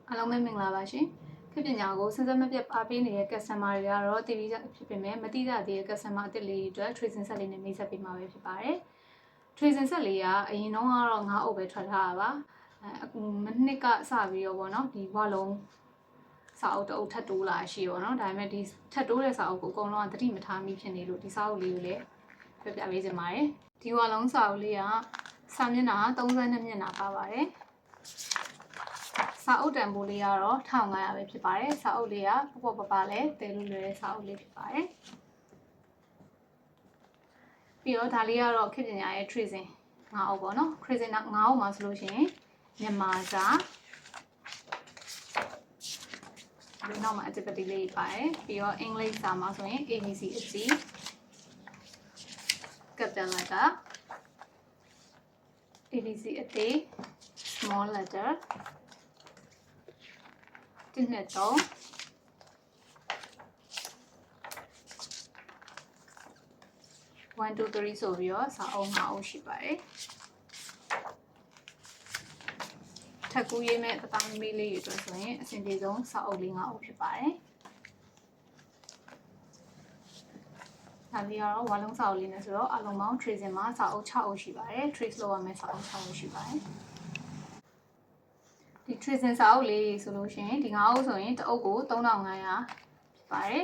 အားလုံးပဲမင်္ဂလာပါရှင်ခေတ်ပညာကိုစစမပြတ်အားပေးနေတဲ့ customer တွေကတော့တည်ပြီးဖြစ်ပေမဲ့မတိကျသေးတဲ့ customer အသစ်လေးတွေအတွက် tracing set လေးနဲ့မိတ်ဆက်ပေးမှာပဲဖြစ်ပါတယ် tracing set လေးကအရင်တော့ကတော့9အုပ်ပဲထွက်ထားတာပါအခုမနှစ်ကစပြီးတော့ပေါ့နော်ဒီဘွားလုံးစာအုပ်တအုပ်ထပ်တိုးလာရှိပေါ့နော်ဒါပေမဲ့ဒီထပ်တိုးတဲ့စာအုပ်ကိုအကုန်လုံးကသတိမထားမိဖြစ်နေလို့ဒီစာအုပ်လေးကိုလည်းပြပြပေးချင်ပါတယ်ဒီဘွားလုံးစာအုပ်လေးကစာမျက်နှာ32မျက်နှာပါပါတယ်စာအုပ်တန်ဖိုးလေးကတော့1500ပဲဖြစ်ပါတယ်စာအုပ်လေးကပေါ့ပပလည်းတဲလို့လွယ်တဲ့စာအုပ်လေးဖြစ်ပါတယ်ပြီးတော့ဒါလေးကတော့ခေတ်ပညာရဲ့ tracing 9အုပ်ပေါ့နော် tracing 9အုပ်မှာဆိုလို့ရှိရင်မြန်မာစာဒီနောက်မှာ activity လေးပါတယ်ပြီးတော့ English စာမှာဆိုရင် ABC အစီ capital letter ABC အသေး small letter 1 2 3 1 2 3ဆိုပြီးတော့စာအုပ်5အုပ်ရှိပါတယ်ထပ်ကူးရေးမဲ့တပေါင်းမီးလေးတွေအတွက်ဆိုရင်အဆင်ပြေဆုံးစာအုပ်လေး5အုပ်ဖြစ်ပါတယ်ဒါလေးကတော့ဝါလုံးစာအုပ်လေးနဲ့ဆိုတော့အလုံးပေါင်း tracing မှာစာအုပ်6အုပ်ရှိပါတယ် trace လုပ်ရမယ့်စာအုပ်6အုပ်ရှိပါတယ်ဒီ tracing စာအုပ်လေးဆိုလို့ရှိရင်ဒီ9အုပ်ဆိုရင်တအုပ်ကို3500ဖြစ်ပါတယ်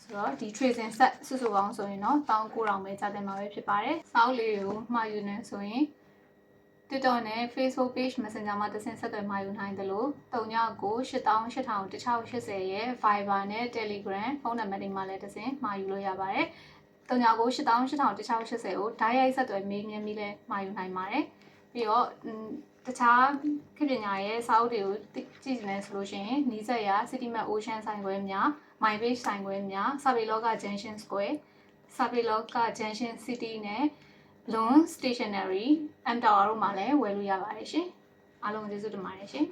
ဆိုတော့ဒီ tracing set စုစုပေါင်းဆိုရင်တော့19000ပဲကြာတယ်မှာပဲဖြစ်ပါတယ်စာအုပ်လေးကိုမှာယူနေဆိုရင် TikTok နဲ့ Facebook page Messenger မှာတက်ဆင်ဆက်သွယ်မှာယူနိုင်တယ်လို့39818080ရဲ့ Viber နဲ့ Telegram ဖုန်းနံပါတ်တွေမှာလည်းတက်ဆင်မှာယူလို့ရပါတယ်39818080ကိုဓာတ်ရိုက်ဆက်သွယ်မေးမြန်းပြီးလည်းမှာယူနိုင်ပါတယ်ပြီးတော့တခြားခေတ်ပညာရဲ့စာအုပ်တွေကိုကြည့်နေဆိုလို့ရှိရင်နီးစပ်ရာ City Map Ocean ဆိုင်ခွဲများ My Page ဆိုင်ခွဲများ စာပေလောက Junction Square စာပေလောက Junction City နဲ့ Loan Stationery M Tower တို့မှာလည်းဝယ်လို့ရပါတယ်ရှင်အားလုံးကျေးဇူးတင်ပါတယ်ရှင်